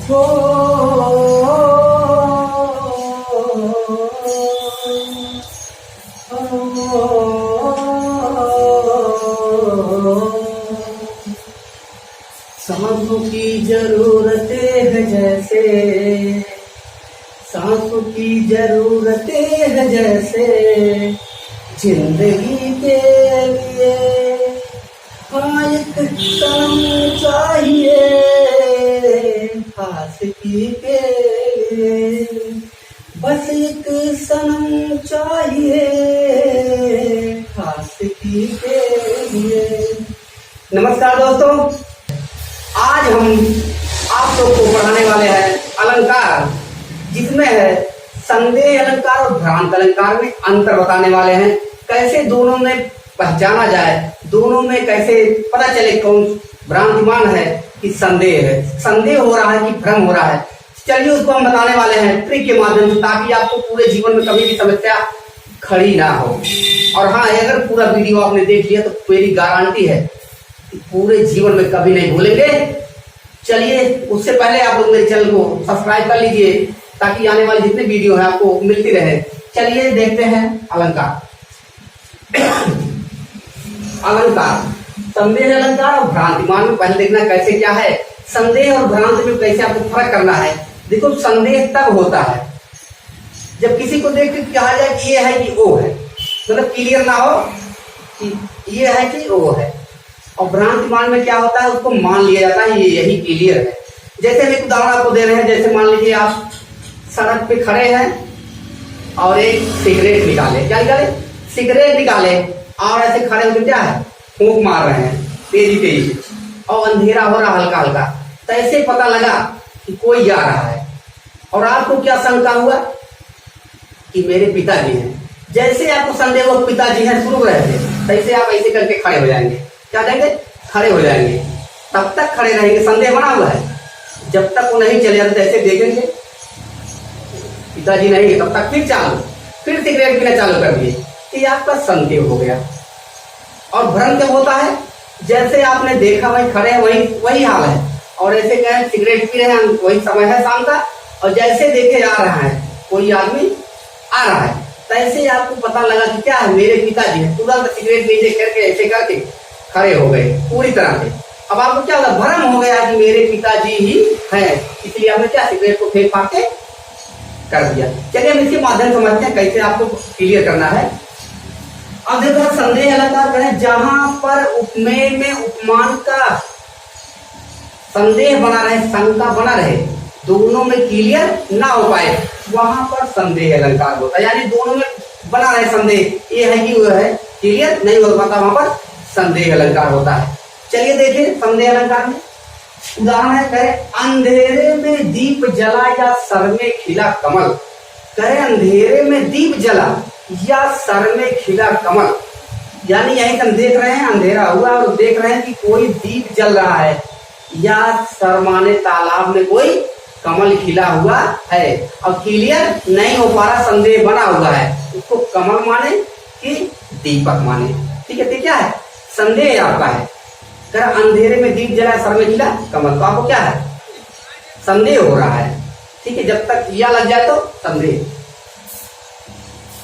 हो सांसों की जरूरतें है जैसे, सांसों की जरूरतें है जैसे, जिंदगी के लिए हाँ एक सनम चाहिए, आशिकी के लिए बस एक सनम चाहिए, आशिकी के लिए। नमस्कार दोस्तों, आज हम आप लोग को पढ़ाने वाले हैं अलंकार, जिसमें है संदेह अलंकार और भ्रांत अलंकार में अंतर बताने वाले हैं। कैसे दोनों में पहचाना जाए, दोनों में कैसे पता चले कौन भ्रांतिमान है कि संदेह है, संदेह हो रहा है कि भ्रम हो रहा है। चलिए उसको हम बताने वाले हैं ट्रिक के माध्यम से, ताकि आपको पूरे जीवन में कभी भी समस्या खड़ी ना हो। और हाँ, अगर पूरा वीडियो आपने देख लिया तो मेरी गारंटी है कि पूरे जीवन में कभी नहीं भूलेंगे। चलिए उससे पहले आप लोग मेरे चैनल को सब्सक्राइब कर लीजिए, ताकि आने वाली जितने वीडियो है आपको मिलती रहे। चलिए देखते हैं अलंकार। अलंकार, संदेह अलंकार और भ्रांतिमान में पहले देखना कैसे क्या है, संदेह और भ्रांति में कैसे आपको फर्क करना है। देखो, संदेह तब होता है जब किसी को देख के कहा जाए कि ये है कि वो है, मतलब क्लियर ना हो कि ये है कि वो है। और भ्रांतिमान में क्या होता है, उसको मान लिया जाता है ये यही क्लियर है। जैसे हम एक उदाहरण आपको दे रहे हैं, जैसे मान लीजिए आप सड़क पे खड़े हैं और एक सिगरेट निकाले, क्या निकाले, सिगरेट निकाले, और ऐसे खड़े होकर क्या है, फूंक मार रहे हैं तेजी तेजी, और अंधेरा हो रहा हल्का हल्का, तो ऐसे पता लगा कि कोई जा रहा है। और आपको क्या शंका हुआ कि मेरे पिताजी हैं। जैसे आपको संदेह हुआ पिताजी हैं, शुरू रहे थे, तैसे आप ऐसे करके खड़े हो जाएंगे, क्या कहेंगे, खड़े हो जाएंगे। तब तक खड़े रहेंगे, संदेह बना हुआ है, जब तक वो नहीं चले जाते ऐसे देखेंगे पिताजी नहीं, तब तक फिर चालू, फिर सिगरेट पीना चालू कर दिए, कि आपका संदेह हो गया। और भ्रम क्या होता है, जैसे आपने देखा वही खड़े हैं, वही हाल है, और ऐसे कहें सिगरेट पी रहे हैं, वही समय है शाम का, और जैसे देखे जा रहा है कोई आदमी आ रहा है, तैसे आपको पता लगा कि क्या है, मेरे पिताजी है। तुरंत सिगरेट नीचे करके ऐसे करके खड़े हो गए पूरी तरह से। अब आपको क्या होगा, भ्रम हो गया कि मेरे पिताजी ही हैं, इसलिए आपने क्या सिगरेट को फेंक फाक के कर दिया। चलिए हम इसके माध्यम समझते हैं कैसे आपको क्लियर करना है। अब देखो, संदेह अलंकार करें जहां पर उपमेय में उपमान का संदेह बना रहे, शंका बना रहे, दोनों में क्लियर ना हो पाए, वहां पर संदेह अलंकार होता है। यानी दोनों में बना रहे संदेह, ये है कि वो है, क्लियर नहीं हो पाता, वहां पर संदेह अलंकार होता है। चलिए देखिए संदेह अलंकार में उदाहरण है, कहे अंधेरे में दीप जला या सर में खिला कमल। कहे अंधेरे में दीप जला या सर में खिला कमल, यानी यही हम देख रहे हैं, अंधेरा हुआ और देख रहे हैं कि कोई दीप जल रहा है, या सर माने तालाब में कोई कमल खिला हुआ है। अब क्लियर नहीं हो पा रहा, संदेह बना हुआ है, उसको कमल माने कि दीपक माने। ठीक है, तो क्या है, संदेह आपका है। कर अंधेरे में दीप जला सर में खिला कमल, तो आपको क्या है, संदेह हो रहा है। ठीक है, जब तक या लग जाए तो संदेह।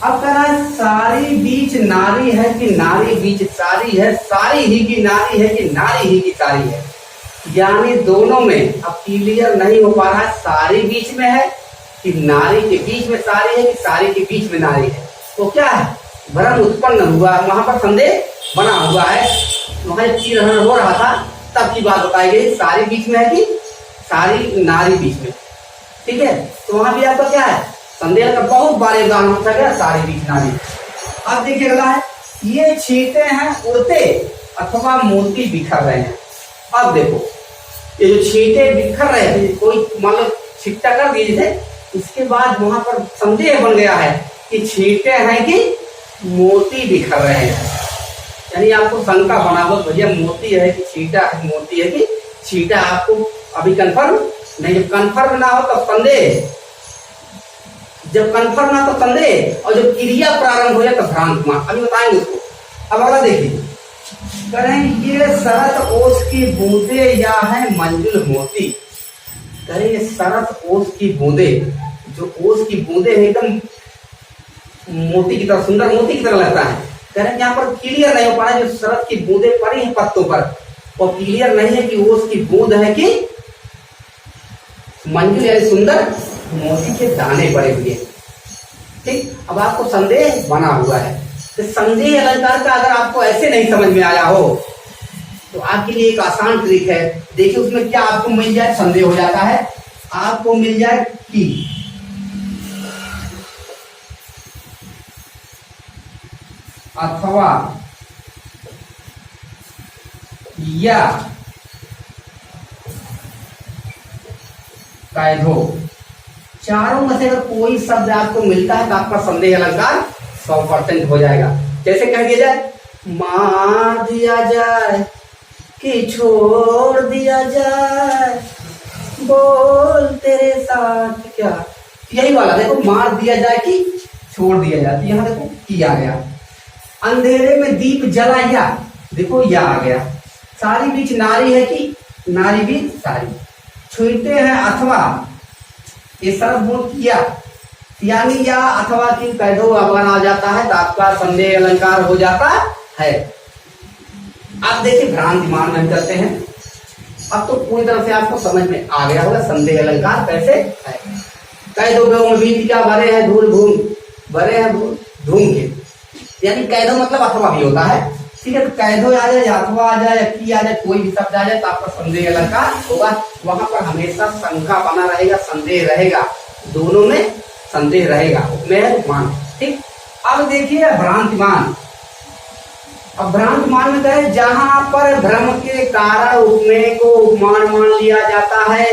अब कह रहा है सारी बीच नारी है कि नारी बीच सारी है, सारी ही की नारी है कि नारी ही की सारी है। यानी दोनों में अब क्लियर नहीं हो पा रहा है, सारी बीच में है कि नारी के बीच में सारी है कि सारी के बीच में नारी है। तो क्या है, भ्रम उत्पन्न हुआ, वहां पर संदेह बना हुआ है। वहां चीर हो रहा था तब की बात बताई गई, सारी बीच में है कि सारी नारी बीच में। ठीक है, तो वहां भी आपका क्या है, संदेह का बहुत बार उदाहरण होता है, सारी बीच नारी। अब देखिए अगला है, ये छींटे हैं उड़ते अथवा मोती बिखर रहे हैं। अब देखो, ये जो छींटे बिखर रहे थे, कोई मतलब छिट्टा कर दिए थे, इसके बाद वहां पर संदेह बन गया है कि छींटे हैं कि मोती बिखर रहे हैं। यानी आपको शंका बना हुआ, भैया मोती है कि छींटा है, मोती है कि छींटा, आपको अभी कंफर्म नहीं। जब कंफर्म ना हो तब संदेह, जब कंफर्म ना तो संदेह, और जब क्रिया प्रारंभ हो जाए तो भ्रांत मान। अभी बताएंगे उसको। अब अगला देखिए, करें ये शरत ओस की बूंदे या है मंजुल मोती। कह रहे ये सरस ओस की बूंदे, जो ओस की बूंदे है एकदम मोती की तरह, सुंदर मोती की तरह लगता है। कह रहे हैं यहाँ पर क्लियर नहीं हो पा रहा, जो सरस की बूंदे पड़ी हैं पत्तों पर, और क्लियर नहीं है कि ओस की बूंद है कि मंजुल यानी सुंदर मोती के दाने पड़े हुए। ठीक, अब आपको संदेह बना हुआ है। तो संदेह अलंकार का अगर आपको ऐसे नहीं समझ में आया हो तो आपके लिए एक आसान ट्रिक है। देखिए उसमें क्या आपको मिल जाए, संदेह हो जाता है, आपको मिल जाए कि अथवा या कैधो, चारों में से अगर कोई शब्द आपको मिलता है तो आपका संदेह अलंकार 100% हो जाएगा। जैसे कह दिया जाए मार दिया जाए कि छोड़ दिया जाए, बोल तेरे साथ क्या, यही वाला देखो, मार दिया जाए कि छोड़ दिया जाए, तो यहाँ देखो कि आ गया। अंधेरे में दीप जलाया, देखो या आ गया। सारी बीच नारी है कि नारी बीच सारी, छूते हैं अथवा, ये सर्व गुण किया, यानी या अथवा की कैदो अवगण आ जाता है तो आपका संदेह अलंकार हो जाता है। अब देखिए भ्रांतिमान में करते हैं। अब तो पूरी तरह से आपको समझ में आ गया होगा संदेह अलंकार कैसे है। कैदो में बीत क्या भरे हैं धूल धूम, भरे हैं धूम के, यानी कैदो मतलब अथवा भी होता है। ठीक है, तो कैदो आ जाए, अथवा आ जाए, की आ जाए, कोई भी शब्द आ जाए तो आपका संदेह अलंकार होगा। वहां पर हमेशा शंका बना रहेगा, संदेह रहेगा, दोनों में संदेह रहेगा, उपमेय उपमान। ठीक, अब देखिए भ्रांतिमान। अब भ्रांतिमान में कहे जहां पर भ्रम के कारण उपमेय को उपमान मान लिया जाता है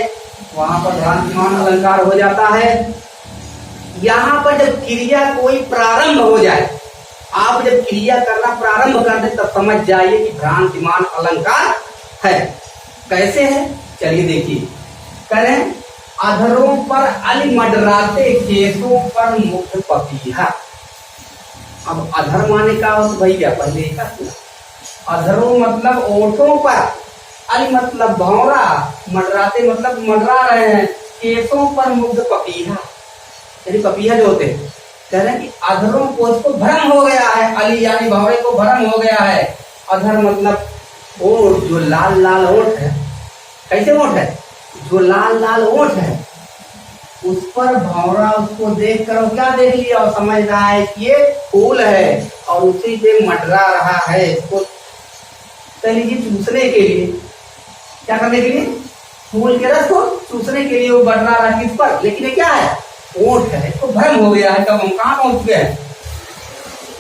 वहां पर भ्रांतिमान अलंकार हो जाता है। यहां पर जब क्रिया कोई प्रारंभ हो जाए, आप जब क्रिया करना प्रारंभ कर दे तब समझ जाइए कि भ्रांतिमान अलंकार है। कैसे है चलिए देखिए। करें अधरों पर अली मंडराते, केसों पर मुख पपीहा। अब अधर माने का हो तो भैया पहले का अधरों मतलब ओठों पर, अली मतलब भौरा, मंडराते मतलब मंडरा रहे हैं, केसों पर मुग्ध पपीहा, यानी पपीहा जो होते हैं। कह रहे हैं कि अधरों को उसको भ्रम हो गया है, अली यानी भौरे को भ्रम हो गया है। अधर मतलब ओठ, जो लाल लाल ओठ है, कैसे ओठ है, जो लाल लाल ओठ है उस पर भौरा उसको देख कर क्या देख लिया और समझ रहा है कि ये फूल है और उसी पे मंडरा रहा है इसको लीजिए चूसने के लिए। क्या करने के लिए, फूल के रस को चूसने के लिए वो मंडरा रहा है किस पर, लेकिन ये क्या है, ओठ है। इसको भ्रम हो गया है। तब हम कहाँ पहुंच गए,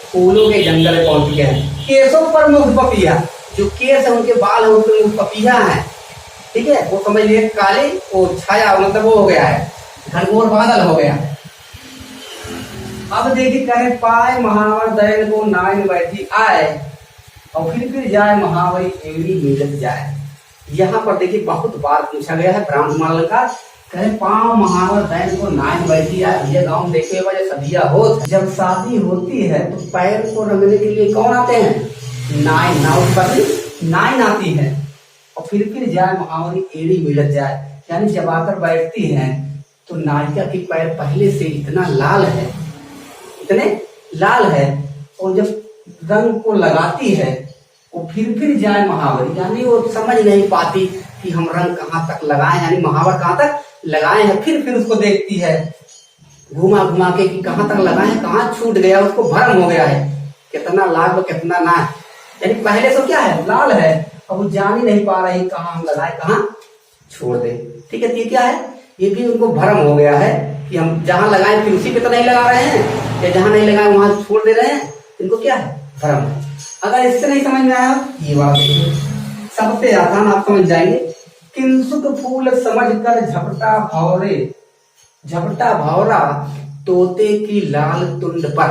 फूलों के जंगल में पहुंच गए हैं। केसों पर मुग्ध पपीहा, जो केस है उनके बाल है उनके मुग्ध पपीहा है। ठीक है, वो समझ लिए काली वो छाया मतलब वो हो गया है, घनघोर बादल हो गया। अब देखिए कहे पाए महावर दैन को नाइन बैठी आए और फिर जाए महावरी एड़ी मिलत जाए। यहाँ पर देखिए बहुत बार पूछा गया है भ्रांतिमान अलंकार। कहे पाँव महावर दैन को नाइन बैठी आए। भैया गाँव में देखे वजह सदिया हो, जब शादी होती है तो पैर को रंगने के लिए कौन आते हैं, नाइन, नाउन पर नाइन आती है। और फिर जाए महावरी एड़ी मिलत जाए, यानी जब आकर बैठती है तो नायिका की पैर पहले से इतना लाल है, इतने लाल है, और जब रंग को लगाती है वो फिर जाए महावरी, यानी वो समझ नहीं पाती कि हम रंग कहाँ तक लगाए, यानी महावर कहाँ तक लगाए हैं। फिर उसको देखती है घुमा घुमा के कि कहाँ तक लगाए, कहाँ छूट गया, उसको भ्रम हो गया है कितना लाल कितना ना, यानी पहले से क्या है, लाल है, अब वो जान ही नहीं पा रही कहाँ हम लगाए कहाँ छोड़ दे। ठीक है, ये क्या है, ये भी उनको भ्रम हो गया है कि हम जहां लगाए फिर उसी पे तो नहीं लगा रहे हैं, या जहां नहीं लगाए वहां छोड़ दे रहे हैं, इनको क्या है, भ्रम है। अगर इससे नहीं समझ में आया ये बात देखिए, सबसे आसान आप समझ जाएंगे। किंसुक फूल समझ कर झपटा भौरे, झपटा भौरा तोते की लाल तुंड पर।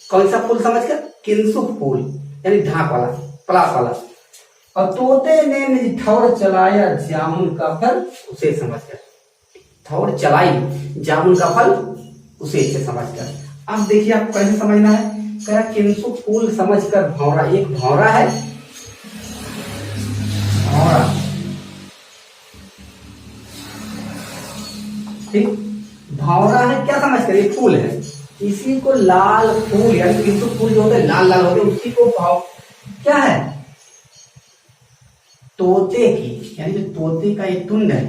कौन सा फूल समझ कर, किंसुक फूल यानी ढाक वाला, पलास वाला। और तोते ने निज ठौर चलाया जामुन का फल उसे समझकर, ठौर चलाई जामुन का फल उसे इसे समझकर। अब देखिए आप कैसे समझना है। कह किंसुक फूल समझकर भौरा, एक भौरा है, भौरा ठीक। भंवरा है क्या समझ कर, ये फूल है, इसी को लाल फूल यानी किंतु फूल जो होते हैं लाल लाल होते हैं उसी को भाव क्या है, तोते की, यानी जो तोते का ये तुंड है,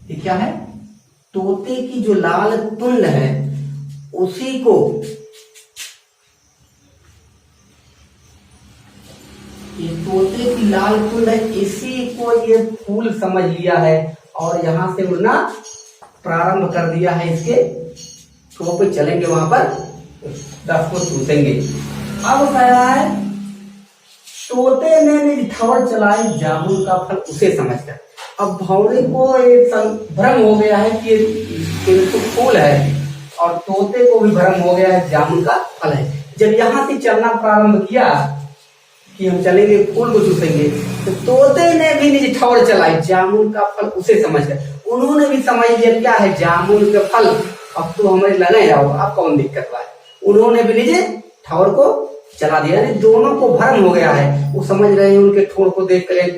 ये क्या है, तोते की जो लाल तुंड है उसी को ये तोते की लाल तुंड है, इसी को ये फूल समझ लिया है और यहां से उड़ना प्रारंभ कर दिया है। इसके तो पे चलेंगे वहां पर 10 को चूसेंगे। अब कह है तोते ने निज ठवर चलाई जामुन का फल उसे समझकर। अब भंवरे को एक भ्रम हो गया है कि ये तो फूल है और तोते को भी भ्रम हो गया है जामुन का फल है। जब यहाँ से चलना प्रारंभ किया कि हम चलेंगे फूल को चूसेंगे, तो तोते ने भी निज ठवर चलाई जामुन का फल उसे समझकर, उन्होंने भी समझ लिया क्या है जामुन का फल, अब तो हमारे लगे जाओ, अब कौन दिक्कत है, उन्होंने भी निज ठवर को चला दिया। दोनों को भ्रम हो गया है, वो समझ रहे हैं उनके ठोर को देख कर,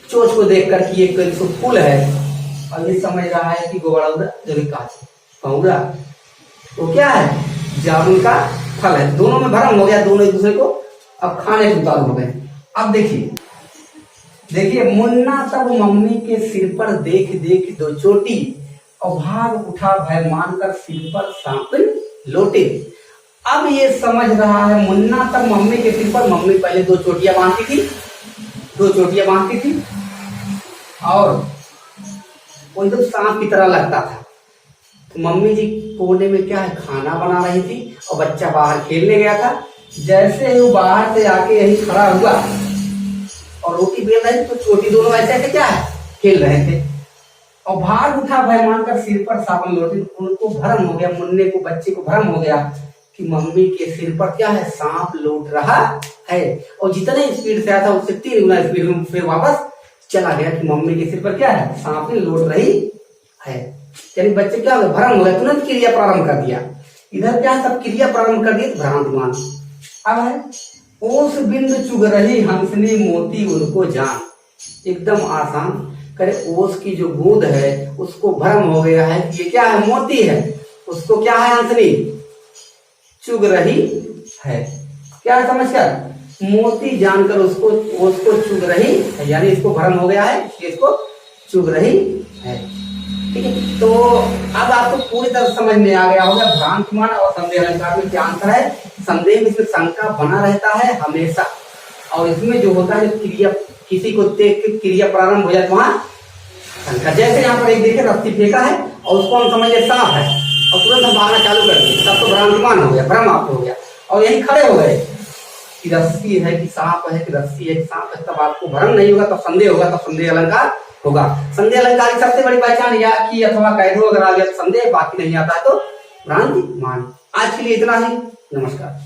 चोच को देख कर कि ये फूल है, और ये समझ रहा है कि गोबड़ा जो भी भंवरा तो क्या है जामुन का फल है। दोनों में भ्रम हो गया, दोनों एक दूसरे को अब खाने के उतारू हो गए। अब देखिए मुन्ना तब मम्मी के सिर पर देख देख दो चोटी और भाग उठा भय मानकर सिर पर सांप लोटे। अब ये समझ रहा है मुन्ना तब मम्मी के सिर पर, मम्मी पहले 2 चोटियां बांधती थी, 2 चोटियां बांधती थी और वो एकदम सांप की तरह लगता था। तो मम्मी जी कोने में क्या है खाना बना रही थी और बच्चा बाहर खेलने गया था। जैसे ही वो बाहर से आके यही खड़ा हुआ और रोटी बेल रही थी, तो छोटी दोनों ऐसे ऐसे क्या है खेल रहे थे और भाग उठा भय मानकर सिर पर साबुन लोटे। उनको भ्रम हो गया, मुन्ने को बच्चे को भ्रम हो गया कि मम्मी के सिर पर क्या है सांप लौट रहा है, और जितने स्पीड से आया था उससे 3 गुना स्पीड में फिर वापस चला गया कि मम्मी के सिर पर क्या है सांप लौट रही है। यानी बच्चे क्या हो गया भ्रम हो गया, तुरंत क्रिया प्रारंभ कर दिया। इधर क्या है सब क्रिया प्रारंभ कर दिए, भ्रांतिमान। अब है ओस बिंद चुग रही हंसनी मोती उनको जान, एकदम आसान करे। ओस की जो बूंद है उसको भ्रम हो गया है कि ये क्या है मोती है, उसको क्या है हंसनी चुग रही है, क्या है समझ कर मोती जानकर उसको चुग रही है, यानी इसको भ्रम हो गया है कि इसको चुग रही है। ठीक है, तो अब आपको पूरी तरह समझ में आ गया होगा भ्रांतिमान और संदेह अलंकार में क्या अंतर है। संदेह में इसमें शंका बना रहता है हमेशा, और इसमें जो होता है क्रिया किसी को देख के क्रिया प्रारंभ हो जाए तो वहां शंका। जैसे यहाँ पर एक देखिए रस्सी फेंका है और उसको हम समझ लिया सांप है और तुरंत हम भागना चालू कर दिए, तब तो भ्रांतिमान हो गया, भ्रम आपको हो गया और यही खड़े हो गए कि रस्सी है कि सांप है कि रस्सी है कि सांप है, तब आपको भ्रम नहीं होगा, तब संदेह होगा, तब संदेह अलंकार होगा। संदेह अलंकार की सबसे बड़ी पहचान या कि अथवा कह दो अगर आ गया तो संदेह, बाकी नहीं आता है तो भ्रांतिमान। आज के लिए इतना ही, नमस्कार।